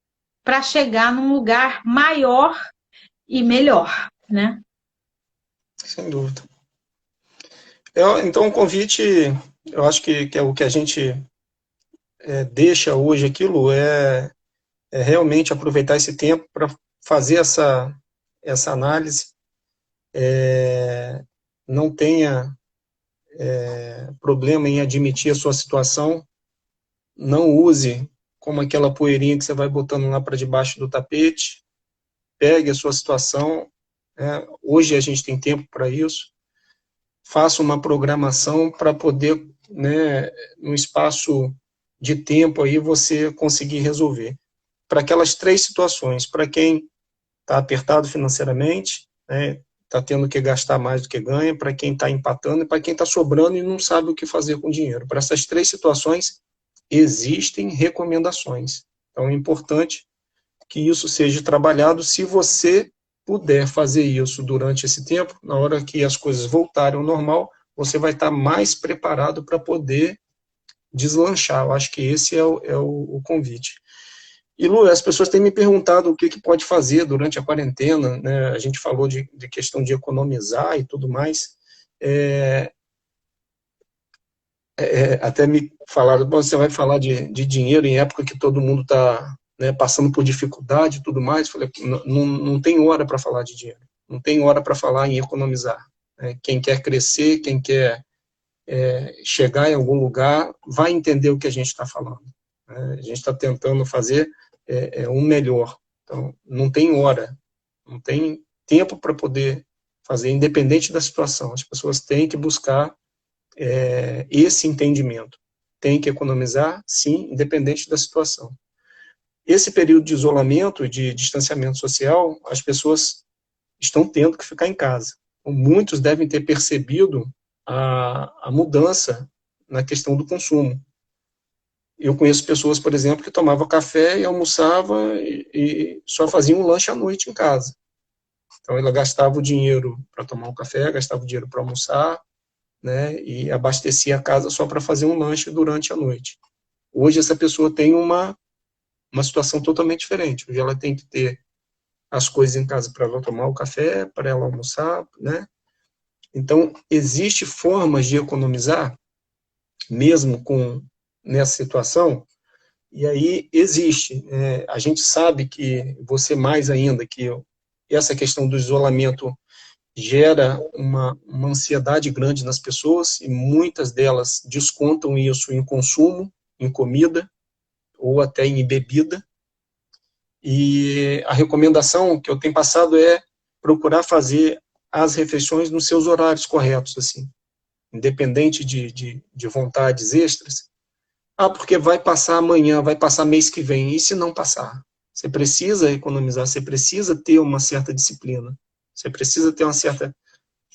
S1: para chegar num lugar maior e melhor, né?
S2: Sem dúvida. Então, o convite, eu acho que é o que a gente deixa hoje, aquilo é realmente aproveitar esse tempo para fazer essa análise. Não tenha problema em admitir a sua situação, não use como aquela poeirinha que você vai botando lá para debaixo do tapete, pegue a sua situação, hoje a gente tem tempo para isso, faça uma programação para poder, né, num espaço de tempo aí, você conseguir resolver. Para aquelas 3 situações, para quem está apertado financeiramente, né, está tendo que gastar mais do que ganha, para quem está empatando e para quem está sobrando e não sabe o que fazer com o dinheiro. Para essas 3 situações, existem recomendações. Então, é importante que isso seja trabalhado. Se você puder fazer isso durante esse tempo, na hora que as coisas voltarem ao normal, você vai estar mais preparado para poder deslanchar. Eu acho que esse é o convite. E, Lu, as pessoas têm me perguntado o que pode fazer durante a quarentena, né? A gente falou de questão de economizar e tudo mais. Até me falaram, bom, você vai falar de dinheiro em época que todo mundo está, né, passando por dificuldade e tudo mais. Falei, não tem hora para falar de dinheiro, não tem hora para falar em economizar. Quem quer crescer, quem quer chegar em algum lugar, vai entender o que a gente está falando. A gente está tentando fazer um melhor. Então, não tem hora, não tem tempo para poder fazer, independente da situação. As pessoas têm que buscar esse entendimento. Tem que economizar, sim, independente da situação. Esse período de isolamento e de distanciamento social, as pessoas estão tendo que ficar em casa. Muitos devem ter percebido a mudança na questão do consumo. Eu conheço pessoas, por exemplo, que tomavam café e almoçava e só faziam um lanche à noite em casa. Então, ela gastava o dinheiro para tomar um café, gastava o dinheiro para almoçar, né, e abastecia a casa só para fazer um lanche durante a noite. Hoje, essa pessoa tem uma situação totalmente diferente. Hoje, ela tem que ter as coisas em casa para ela tomar o café, para ela almoçar, né? Então, existe formas de economizar, mesmo nessa situação, e aí existe. A gente sabe que você mais ainda, que essa questão do isolamento gera uma ansiedade grande nas pessoas, e muitas delas descontam isso em consumo, em comida, ou até em bebida. E a recomendação que eu tenho passado é procurar fazer as refeições nos seus horários corretos, assim, independente de vontades extras. Ah, porque vai passar amanhã, vai passar mês que vem. E se não passar? Você precisa economizar, você precisa ter uma certa disciplina, você precisa ter uma certa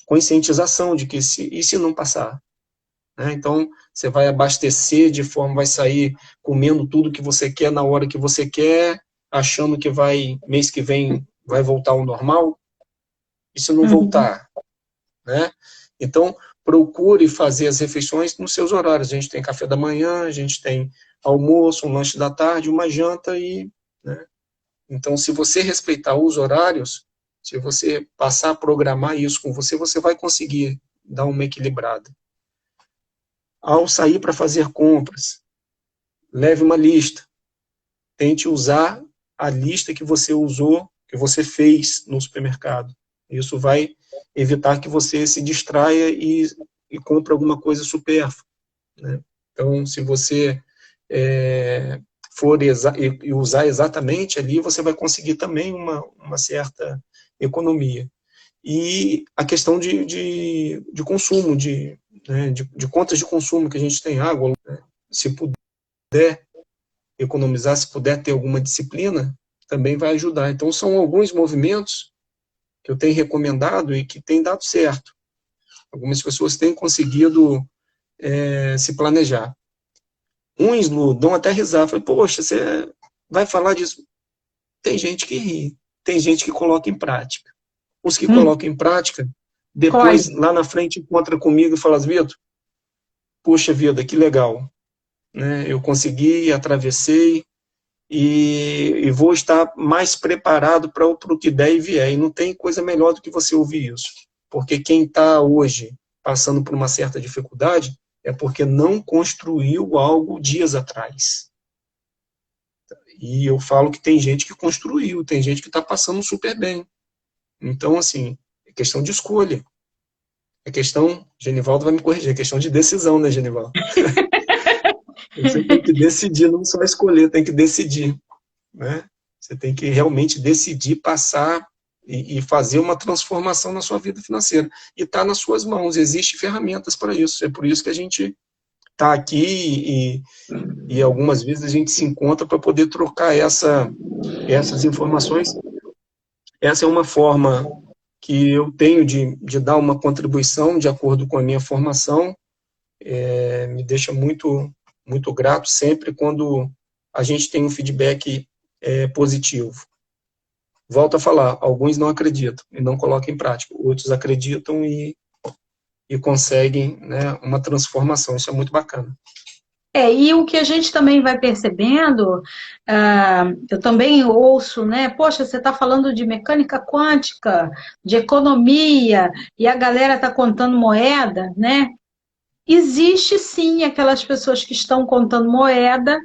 S2: conscientização de que e se não passar? Né? Então, você vai abastecer de forma, vai sair comendo tudo que você quer na hora que você quer, achando que mês que vem, vai voltar ao normal. E se não voltar? Né? Então, procure fazer as refeições nos seus horários. A gente tem café da manhã, a gente tem almoço, um lanche da tarde, uma janta né? Então, se você respeitar os horários, se você passar a programar isso com você, você vai conseguir dar uma equilibrada. Ao sair para fazer compras, leve uma lista. Tente usar a lista que você usou, que você fez no supermercado. Isso vai evitar que você se distraia e compre alguma coisa supérflua. Né? Então, se você for e usar exatamente ali, você vai conseguir também uma certa economia. E a questão de consumo, né, de contas de consumo que a gente tem, água, né? Se puder economizar, se puder ter alguma disciplina, também vai ajudar. Então, são alguns movimentos que eu tenho recomendado e que têm dado certo. Algumas pessoas têm conseguido se planejar. Uns, Lu, dão até risada. Falei, poxa, você vai falar disso? Tem gente que ri, tem gente que coloca em prática. Os que colocam em prática, depois, lá na frente, encontra comigo e fala, Vitor, puxa vida, que legal. Né? Eu consegui, atravessei, e vou estar mais preparado para o que der e vier. E não tem coisa melhor do que você ouvir isso. Porque quem está hoje passando por uma certa dificuldade é porque não construiu algo dias atrás. E eu falo que tem gente que construiu, tem gente que está passando super bem. Então, assim, é questão de escolha. É questão, Genivaldo vai me corrigir, é questão de decisão, né, Genivaldo? Você tem que decidir, não só escolher, tem que decidir. Né? Você tem que realmente decidir passar e fazer uma transformação na sua vida financeira. E está nas suas mãos, existem ferramentas para isso. É por isso que a gente está aqui e algumas vezes a gente se encontra para poder trocar essas informações. Essa é uma forma que eu tenho de dar uma contribuição de acordo com a minha formação. Me deixa muito, muito grato sempre quando a gente tem um feedback positivo. Volto a falar, alguns não acreditam e não colocam em prática, outros acreditam e conseguem, né, uma transformação. Isso é muito bacana.
S1: E o que a gente também vai percebendo, eu também ouço, né? Poxa, você está falando de mecânica quântica, de economia, e a galera está contando moeda, né? Existe sim aquelas pessoas que estão contando moeda,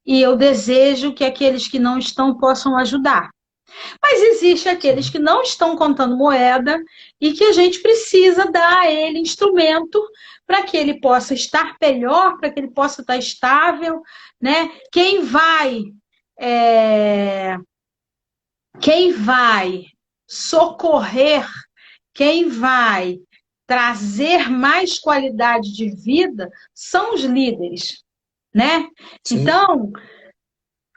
S1: e eu desejo que aqueles que não estão possam ajudar. Mas existe aqueles que não estão contando moeda e que a gente precisa dar a ele instrumento para que ele possa estar melhor, para que ele possa estar estável, né? Quem vai socorrer, quem vai trazer mais qualidade de vida são os líderes, né? Sim. Então,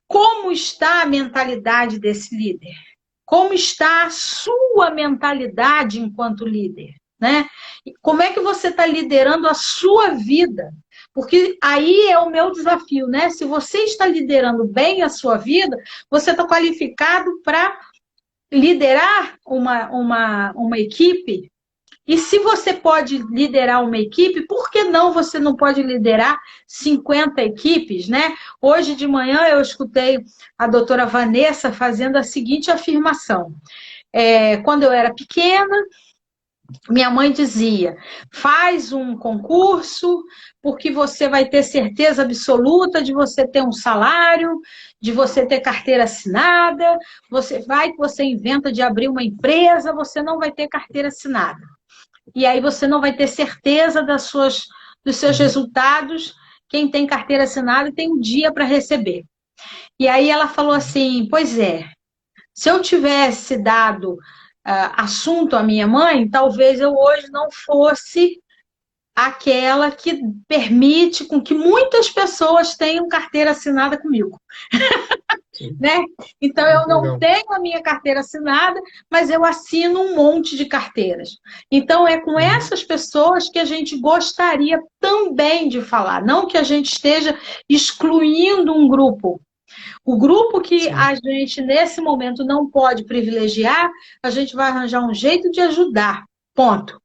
S1: como está a mentalidade desse líder? Como está a sua mentalidade enquanto líder? Né? Como é que você está liderando a sua vida? Porque aí é o meu desafio, né? Se você está liderando bem a sua vida, você está qualificado para liderar uma equipe. E se você pode liderar uma equipe, por que não você não pode liderar 50 equipes, né? Hoje de manhã eu escutei a doutora Vanessa fazendo a seguinte afirmação. Quando eu era pequena, minha mãe dizia, faz um concurso, porque você vai ter certeza absoluta de você ter um salário, de você ter carteira assinada, você inventa de abrir uma empresa, você não vai ter carteira assinada. E aí você não vai ter certeza dos seus resultados. Quem tem carteira assinada tem um dia para receber. E aí ela falou assim, pois é, se eu tivesse dado assunto à minha mãe, talvez eu hoje não fosse aquela que permite com que muitas pessoas tenham carteira assinada comigo. Né? Então, eu não tenho a minha carteira assinada, mas eu assino um monte de carteiras. Então, é com essas pessoas que a gente gostaria também de falar, não que a gente esteja excluindo um grupo. O grupo que a gente, nesse momento, não pode privilegiar, a gente vai arranjar um jeito de ajudar. Ponto.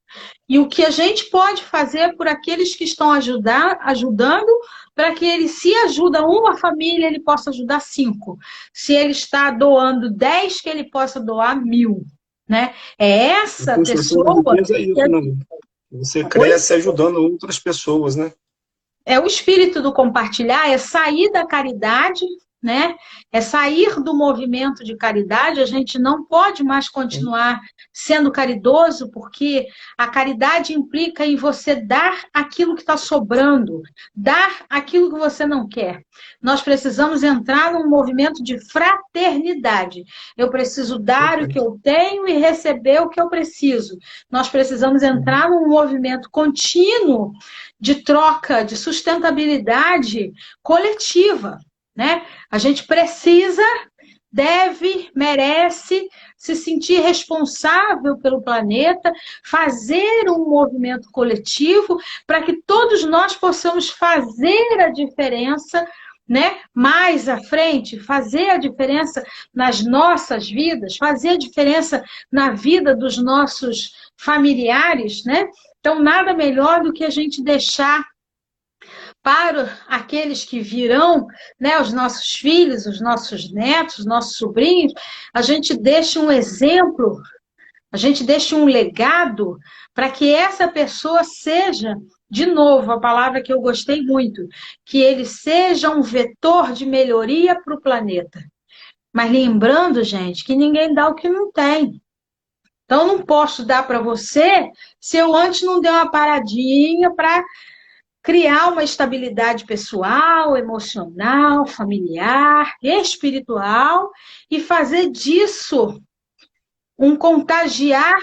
S1: E o que a gente pode fazer por aqueles que estão ajudando, para que ele, se ajuda uma família, ele possa ajudar 5. Se ele está doando 10, que ele possa doar 1.000. Né? É essa pessoa...
S2: É isso, né? Você cresce ajudando outras pessoas, né?
S1: É o espírito do compartilhar, é sair da caridade, né? É sair do movimento de caridade. A gente não pode mais continuar sendo caridoso, porque a caridade implica em você dar aquilo que está sobrando, dar aquilo que você não quer. Nós precisamos entrar num movimento de fraternidade. Eu preciso dar o que eu tenho e receber o que eu preciso. Nós precisamos entrar num movimento contínuo de troca, de sustentabilidade coletiva. Né? A gente precisa, deve, merece se sentir responsável pelo planeta, fazer um movimento coletivo para que todos nós possamos fazer a diferença, né? Mais à frente, fazer a diferença nas nossas vidas, fazer a diferença na vida dos nossos familiares, né? Então, nada melhor do que a gente deixar para aqueles que virão, né, os nossos filhos, os nossos netos, os nossos sobrinhos, a gente deixa um exemplo, a gente deixa um legado para que essa pessoa seja, de novo, a palavra que eu gostei muito, que ele seja um vetor de melhoria para o planeta. Mas lembrando, gente, que ninguém dá o que não tem. Então, eu não posso dar para você se eu antes não der uma paradinha para criar uma estabilidade pessoal, emocional, familiar, espiritual e fazer disso um contagiar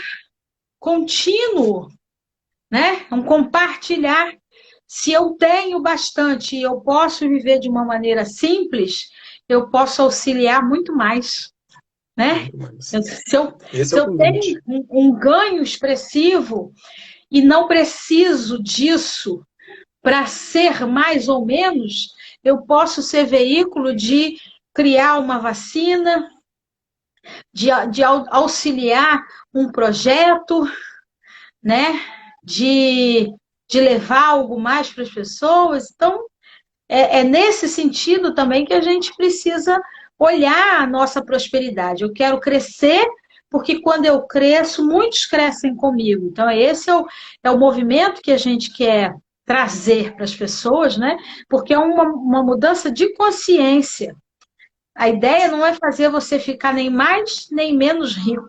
S1: contínuo, né? Um compartilhar. Se eu tenho bastante e eu posso viver de uma maneira simples, eu posso auxiliar muito mais. Né? Se eu tenho um ganho expressivo e não preciso disso para ser mais ou menos, eu posso ser veículo de criar uma vacina, de auxiliar um projeto, né? De levar algo mais para as pessoas. Então, é nesse sentido também que a gente precisa olhar a nossa prosperidade. Eu quero crescer, porque quando eu cresço, muitos crescem comigo. Então, esse é o movimento que a gente quer trazer para as pessoas, né? Porque é uma mudança de consciência. A ideia não é fazer você ficar nem mais nem menos rico.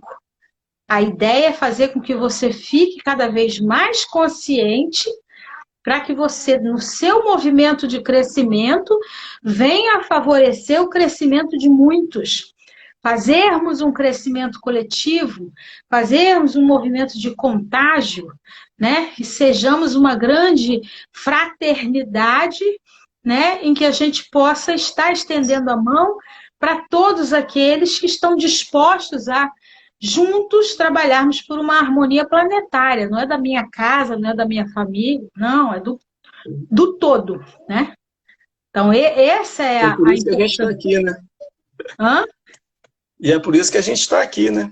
S1: A ideia é fazer com que você fique cada vez mais consciente para que você, no seu movimento de crescimento, venha a favorecer o crescimento de muitos. Fazermos um crescimento coletivo, fazermos um movimento de contágio, né? E sejamos uma grande fraternidade, né? Em que a gente possa estar estendendo a mão para todos aqueles que estão dispostos a juntos trabalharmos por uma harmonia planetária. Não é da minha casa, não é da minha família, não, é do todo, né? Então, essa é a
S2: por isso que a gente está aqui, né?
S1: Hã?
S2: E é por isso que a gente está aqui, né?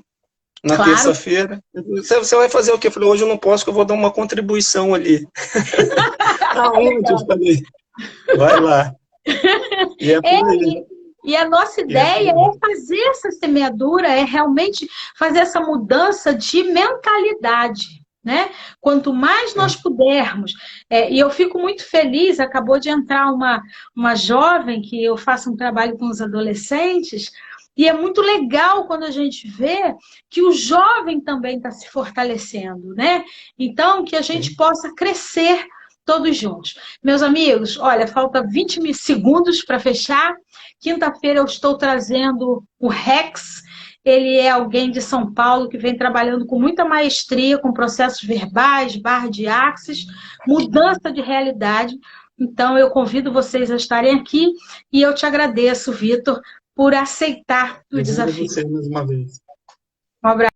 S2: Na
S1: Claro.
S2: terça-feira. Você vai fazer o quê? Eu falei, hoje eu não posso, que eu vou dar uma contribuição ali. Aonde? Eu falei, vai lá. E é por aí.
S1: E a nossa ideia é fazer essa semeadura, é realmente fazer essa mudança de mentalidade, né? Quanto mais nós pudermos, e eu fico muito feliz, acabou de entrar uma jovem que eu faço um trabalho com os adolescentes, e é muito legal quando a gente vê que o jovem também está se fortalecendo, né? Então, que a gente possa crescer todos juntos. Meus amigos, olha, falta 20 segundos para fechar. Quinta-feira eu estou trazendo o Rex. Ele é alguém de São Paulo que vem trabalhando com muita maestria, com processos verbais, barra de axis, mudança de realidade. Então, eu convido vocês a estarem aqui e eu te agradeço, Vitor, por aceitar o
S2: Obrigado a
S1: desafio.
S2: você mais uma vez.
S1: Um abraço.